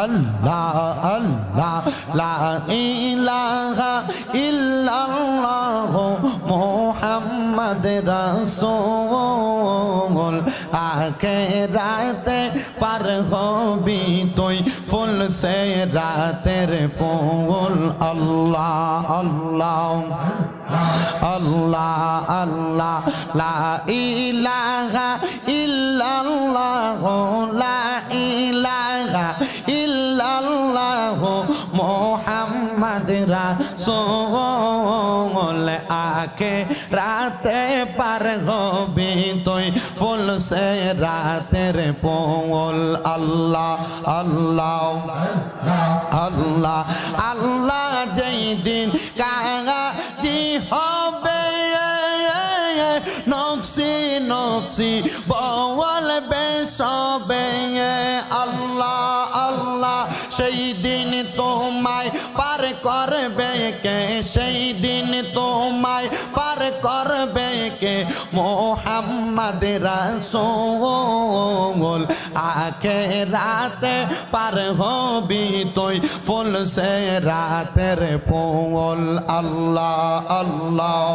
আল্লাহ আল্লাহ লা ইলাহা ইল্লাল্লাহ মুহাম্মদ রাসূল আখিরাতে পার হবি তুই ফুল সে রাতের ফুল আল্লাহ আল্লাহ আল্লাহ আল্লাহ লা ইলাহা ইল্লাল্লাহ লা ইলাহা ইল্লাল্লাহ মুহাম্মদ রাসূল আখিরাতে পার হবি তুই ফুল সে রাতের ফুল আল্লাহ আল্লাহ আল্লাহ আল্লাহ যেই দিন কাজী হবে নফসি নফসি বলবে সবে আল্লাহ আল্লাহ সেই দিন তোমায় পার করবে কে সেই দিন তোমায় পার করবে কে মুহাম্মদ রাসূল আখিরাতে পার হবি তুই ফুল সে রাতের ফুল আল্লাহ আল্লাহ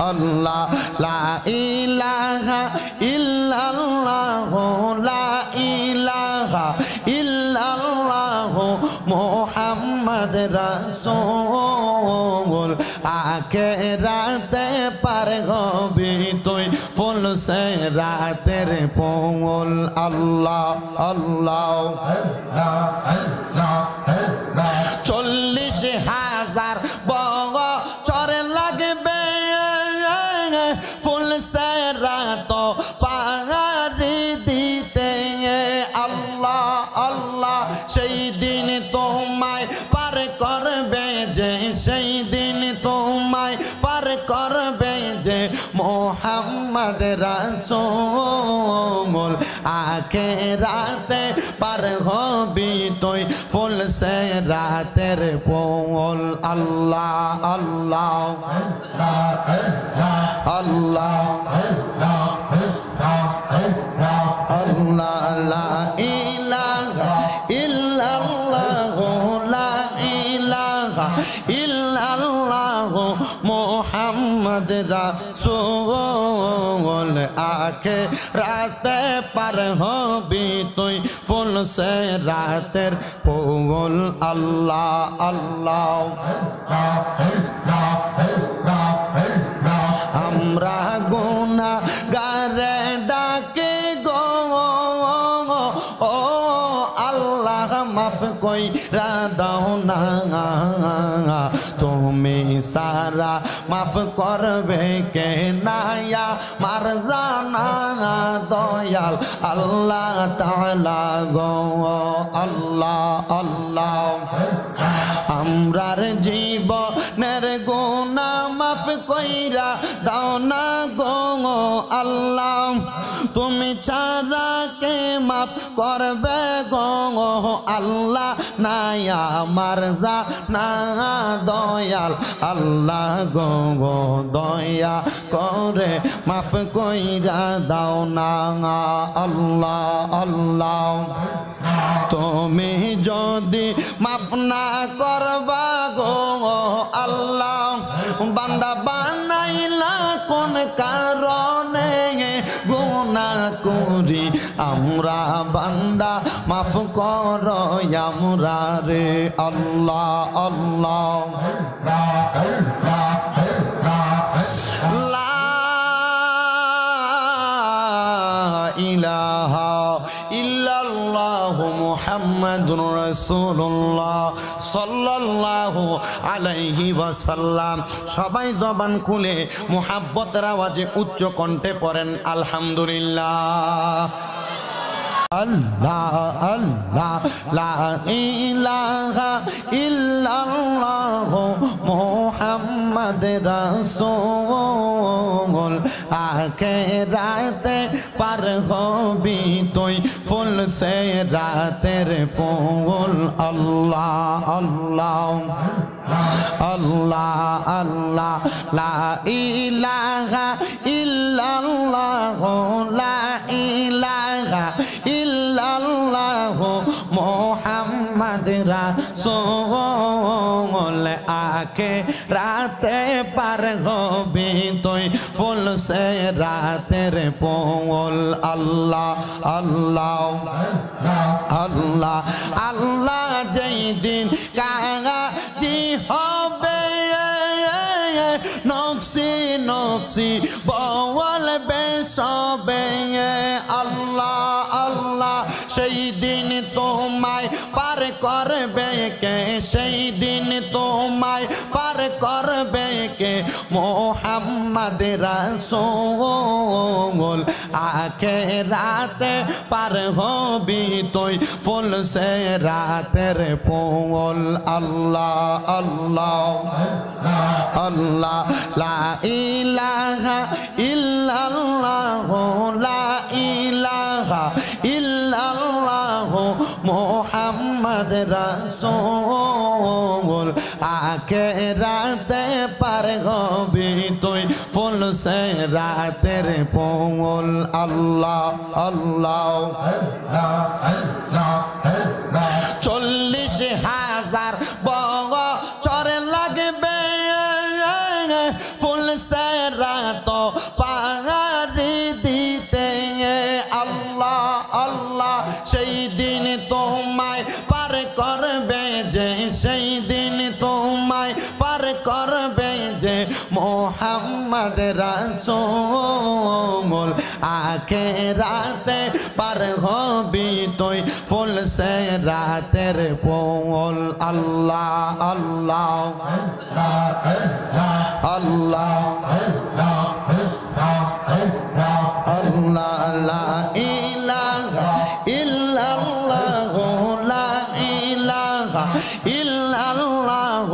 আল্লাহ লা ইলাহা ইল্লাল্লাহ লা ইলাহা ইল্লাল্লাহ মুহাম্মদ রাসূল আখিরাতে পার হবি তুই ফুল সে রাতের ফুল আল্লাহ আল্লাহ 40,000 বছর লাগবে ফুল সে রাত পাহাড়ি দিতে আল্লাহ আল্লাহ সেই দিন তোমায় পার করবে যে সেই দিন তোমায় পার করবে যে মুহাম্মদ রাসূল আখিরাতে পার হবি তুই ফুল সে রাতের ফুল আল্লাহ আল্লাহ আল্লাহ আল্লাহ লা ইলাহা ইল্লাল্লাহ লা ইলাহা ইল্লাল্লাহ মুহাম্মদ রাসূল আখিরাতে পার হবি তুই ফুল সে রাতের ফুল আল্লাহ আল্লাহ আমরা গুনাহগারে ডাকে গো ও আল্লাহ মাফ কইরা দাও না তুমি সারা মাফ করবে কে নায়া মার জানা দয়াল আল্লাহ তাআলা গো আল্লাহ আল্লাহ আমরার জীবনের গুনাহ মাফ কইরা দাও না গো আল্লাহ তুমি ছাড়া কে মাফ করবে গো আল্লাহ নায়া আমার জানা দয়াল আল্লাহ গো দয়া করে মাফ কইরা দাও না আল্লাহ আল্লাহ তুমি যদি মাফ না করবা গো আল্লাহ বান্দা বানাইলা কোন কারণে গুনাহ করি আমরা বান্দা মাফ করো আমরা রে আল্লাহ আল্লাহ লা ইলাহা ইল্লাল্লাহু মুহাম্মাদুর রাসূলুল্লাহ সাল্লাল্লাহু আলাইহি ওয়াসাল্লাম সবাই জবান খুলে মুহাব্বতের আওয়াজে উচ্চ কণ্ঠে পড়েন আলহামদুলিল্লাহ আল্লাহ আল্লাহ লা ইলাহা ইল্লাল্লাহ মুহাম্মদ রাসূল আখিরাতে পার হবি তুই ফুল সে রাতের ফুল আল্লাহ আল্লাহ আল্লাহ আল্লাহ লা ইলাহা ইল্লাল্লাহ লা ইলাহা ইল্লাল্লাহ মোহাম্মদ রাসূল আখিরাতে পার হবি তুই ফুল সে রাতের ফুল আল্লাহ আল্লাহ আল্লাহ আল্লাহ যেই দিন কাজী হবে নফসি নফসি বলবে সবে আল্লাহ আল্লাহ সেই দিন তোমায় পার করবে কে সেই দিন তোমায় পার করবে কে মোহাম্মদ রাসূল আখিরাতে পার হবি তুই ফুল সে রাতের ফুল আল্লাহ আল্লাহ আল্লাহ লা ইলাহা ইল্লাল্লাহ লা ইলাহা ইল্লাল্লাহ মুহাম্মদ রাসূল আখিরাতে পার হবি তুই ফুল সে রাতের ফুল আল্লাহ আল্লাহ 40,000 বছর লাগবে ফুল সে রাত পাহাড়ি দিতে আল্লাহ আল্লাহ সেই দিন তোমায় পার করবে যে সেই দিন তোমায় পার করবে যে মোহাম্মদ রাসূল আখিরাতে পার হবি তুই ফুল সে রাতের ফুল আল্লাহ আল্লাহ আল্লাহ আল্লাহ লা ইলাহা ইল্লাল্লাহ লা ইলাহা ইল্লাল্লাহ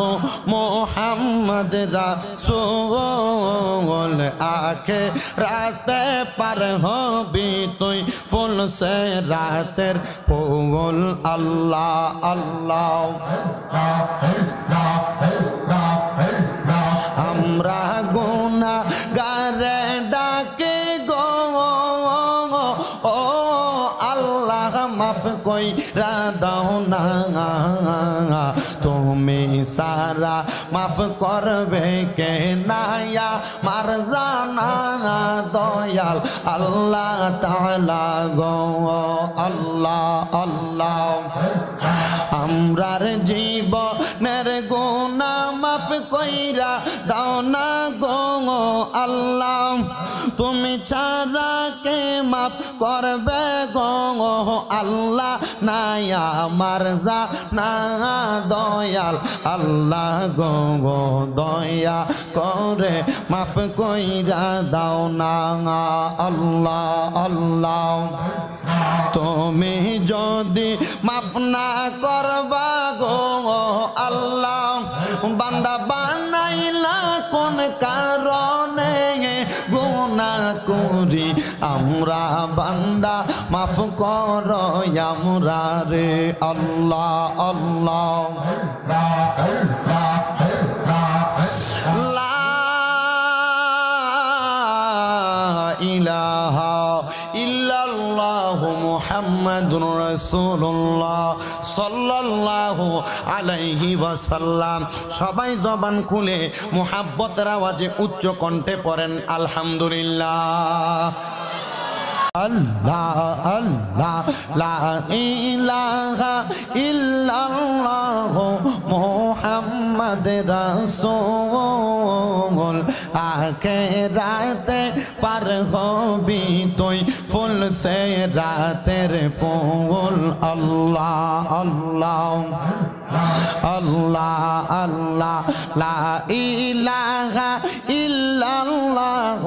মুহাম্মদ রাসূল আখিরাতে পার হবি তুই ফুল সে রাতের ফুল আল্লাহ আল্লাহ আমরা গুনাহগারে ডাকে গো ও আল্লাহ মাফ কইরা দাও না তুমি সারা মাফ করবে কে নায়া মারজানা দয়াল আল্লাহ তাআলা গো আল্লাহ আল্লাহ আমরার জীবনের গুনাহ মাফ কইরা দাও না গো আল্লাহ তুমি ছাড়া কে মাফ করবে গো আল্লাহ নায়া মারজানা দয়াল আল্লাহ গো দয়া করে মাফ কইরা দাও না আল্লাহ আল্লাহ তুমি যদি মাফ না করবা গো আল্লাহ বান্দা বানাইলা কোন কারণে গুনাহ করি আমরা বান্দা মাফ করো আমরা রে আল্লাহ আল্লাহ লা ইলাহা ইল্লাল্লাহু মুহাম্মাদুর রাসূলুল্লাহ সাল্লাল্লাহু আলাইহি ওয়াসাল্লাম সবাই জবান খুলে মুহাব্বতের আওয়াজে উচ্চ কণ্ঠে পড়েন আলহামদুলিল্লাহ আল্লাহ আল্লাহ লা ইলাহা ইল্লাল্লাহ মুহাম্মদ রাসূল আখিরাতে পার হবি তুই ফুল সে রাতের ফুল আল্লাহ আল্লাহ আল্লাহ আল্লাহ লা ইলাহা ইল্লাল্লাহ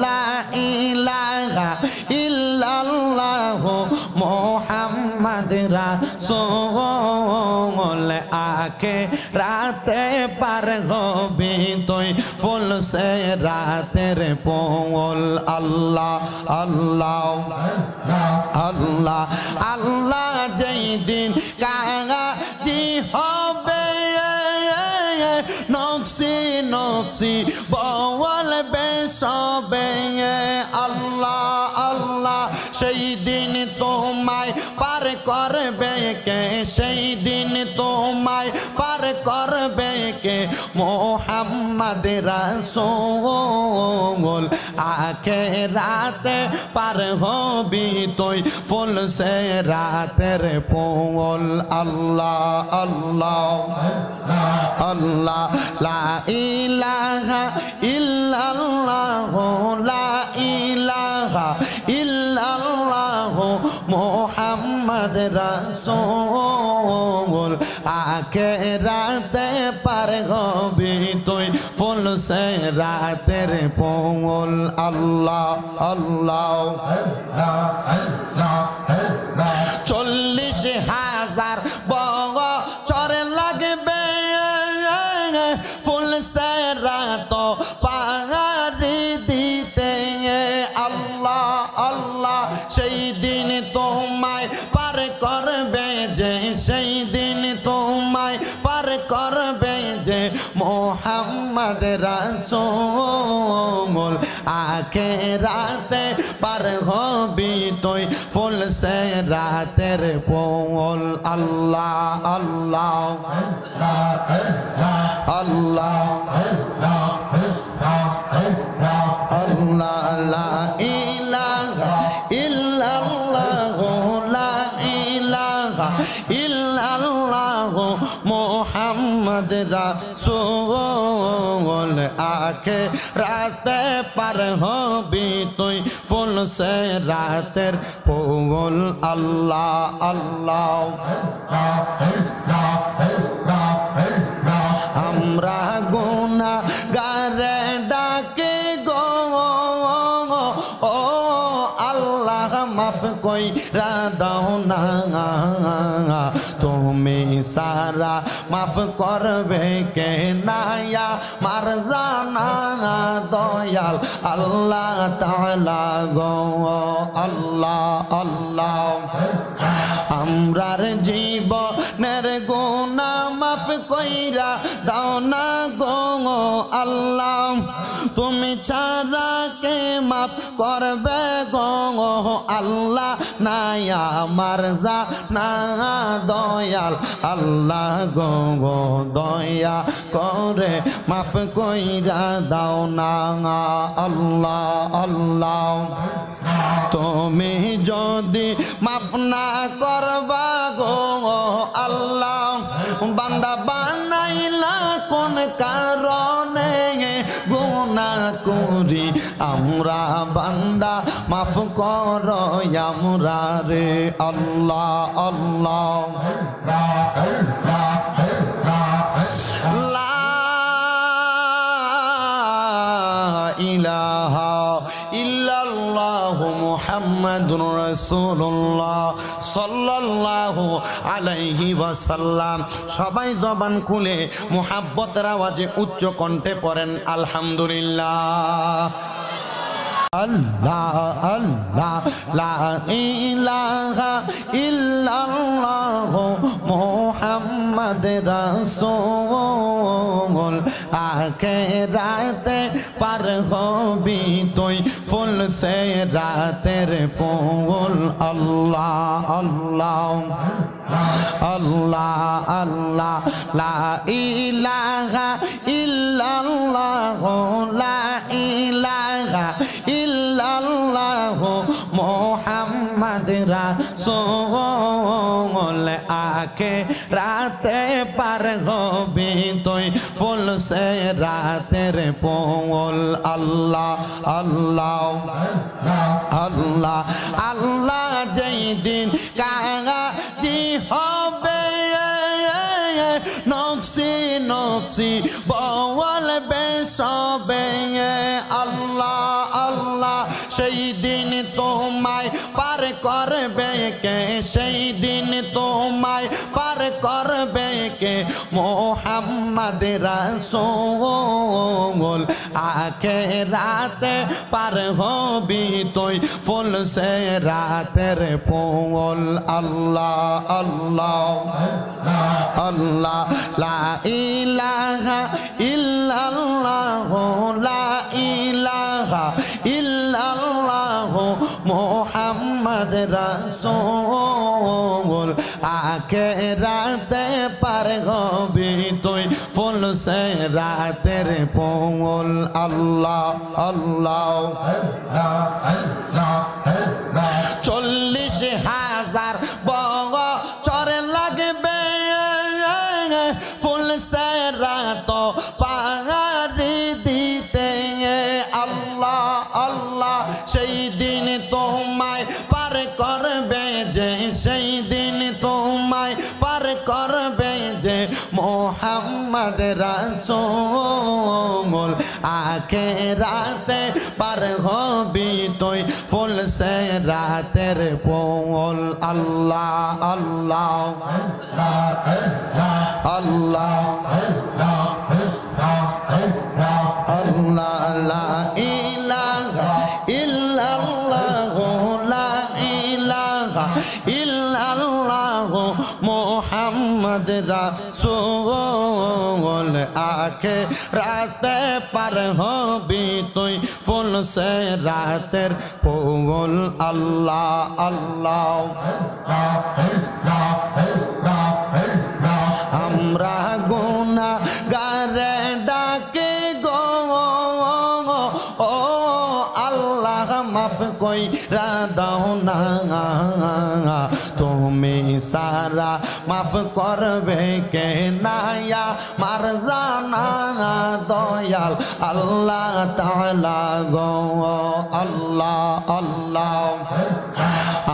লা ইলাহা ইল্লাল্লাহ মুহাম্মদ রাসূল আখিরাতে পার হবি তুই ফুল সে রাতের ফুল আল্লাহ আল্লাহ আল্লাহ আল্লাহ যেই দিন কাজী হবে নফসি নফসি বলবে সবে আল্লাহ আল্লাহ সেই দিন তোমায় পার করবে কে সেই দিন তোমায় পার করবে কে মোহাম্মদ রাসূল আখিরাতে পার হবি তুই ফুল সে রাতের ফুল আল্লাহ আল্লাহ আল্লাহ লা ইলাহা ইল্লাল্লাহ লা ইলাহা ইল্লাল্লাহ মুহাম্মদ রাসূল আখিরাতে পার হবি তুই ফুল সে রাতের ফুল আল্লাহ আল্লাহ 40,000 বছর লাগবে ফুল সে রাত পাহাড়ি দিতে আল্লাহ আল্লাহ সেই দিন তোমায় পার করবে যে সেই দিন তোমায় পার করবে যে মোহাম্মদ রাসূল আখিরাতে পার হবি তুই ফুল সে রাতের ফুল আল্লাহ আল্লাহ আল্লাহ আল্লাহ লা ইলাহা ইল্লাল্লাহ লা ইলাহা ইল্লাল্লাহ মুহাম্মদ রাসূল আখিরাতে পার হবি তুই ফুল সে রাতের ফুল আল্লাহ আল্লাহ আমরা গুনাহগারে ডাকে গো ও আল্লাহ মাফ কইরা দাও না তুমি সারা মাফ করবে কে নায়া মার জানা দয়াল আল্লাহ তাআলা গো আল্লাহ আল্লাহ আমরার জীবনের গুনাহ মাফ কইরা দাও না গো আল্লাহ তুমি ছাড়া কে মাফ করবে গো আল্লাহ নায়া আমার জানা দয়াল আল্লাহ গো দয়া করে মাফ কইরা দাও না আল্লাহ আল্লাহ তুমি যদি মাফ না করবা গো আল্লাহ বান্দা বানাইলা কোন কারণে গুনাহ করি আমরা বান্দা মাফ করো আমরা রে আল্লাহ আল্লাহ লা ইলাহা ইল্লাল্লাহ মুহাম্মাদুর রাসূলুল্লাহ সাল্লাল্লাহু আলাইহি ওয়াসাল্লাম সবাই জবান খুলে মুহাব্বতের আওয়াজে উচ্চ কণ্ঠে পড়েন আলহামদুলিল্লাহ আল্লাহ আল্লাহ লা ইলাহা ইল্লাল্লাহ মুহাম্মদ রাসূল আখিরাতে পার হবি তুই ফুল সে রাতের ফুল আল্লাহ আল্লাহ আল্লাহ আল্লাহ লা ইলাহা ইল্লাল্লাহ লা ইলাহা ইল্লাল্লাহ মুহাম্মদ রাসূল আখিরাতে পার হবি তুই ফুল সে রাতের ফুল আল্লাহ আল্লাহ আল্লাহ আল্লাহ যেই দিন কাজী হবে নফসি নফসি বলবে সবে আল্লাহ আল্লাহ সেই দিন তোমায় পার করবে কে সেই দিন তোমায় পার করবে কে মোহাম্মদ রাসূল আখিরাতে পার হবি তুই ফুল সে রাতের ফুল আল্লাহ আল্লাহ আল্লাহ লা ইলাহা ইল্লাল্লাহ লা ইলাহা ইল্লাল্লাহ মুহাম্মদ রাসূল আখেরাতে পার হবি তুই ফুল সে রাতের ফুল আল্লাহ আল্লাহ 40,000 বছর লাগবে ফুল সে রাত পাহাড়ি দিতে আল্লাহ আল্লাহ সেই দিন তোমায় পার করবে যে সেই দিন তোমায় পার করবে যে মোহাম্মদ রাসূল আখিরাতে পার হবি তুই ফুল সে রাতের ফুল আল্লাহ আল্লাহ আল্লাহ আল্লাহ লা ইলাহা ইল্লাল্লাহ লা ইলাহা ইল্লাল্লাহ মুহাম্মদ রাসূল আখিরাতে পার হবি তুই ফুল সে রাতের ফুল আল্লাহ আল্লাহ আমরা গুনাহগারে ডাকে গো ও আল্লাহ মাফ কইরা দাও না তুমি সারা মাফ করবে কে নায়া মার জানা দয়াল আল্লাহ তাআলা গো আল্লাহ আল্লাহ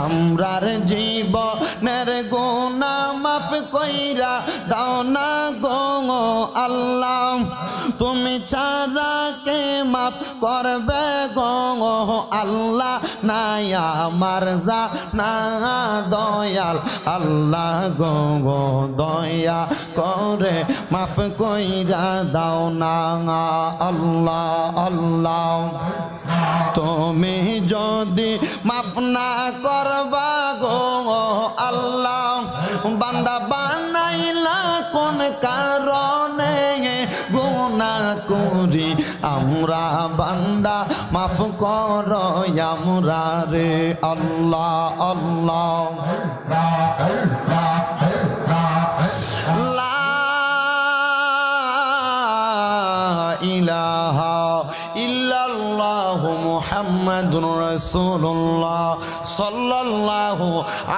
আমরার জীবনের গুনাহ মাফ কইরা দাও না গো আল্লাহ তুমি ছাড়া কে মাফ করবে গো আল্লাহ নাই আমার জানা দয়াল আল্লাহ গো দয়া করে মাফ কইরা দাও না আল্লাহ আল্লাহ তুমি যদি মাফ না করবা গো আল্লাহ বান্দা বানাইলা কোন কারণে গুনাহ করি আমরা বান্দা মাফ করো আমরা রে আল্লাহ আল্লাহ লা ইলাহা ইল্লাল্লাহু মুহাম্মাদুর রাসূলুল্লাহ সাল্লাল্লাহু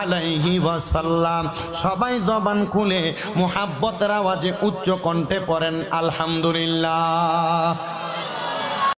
আলাইহি ওয়াসাল্লাম সবাই জবান খুলে মুহাব্বতের আওয়াজে উচ্চ কণ্ঠে পড়েন আলহামদুলিল্লাহ।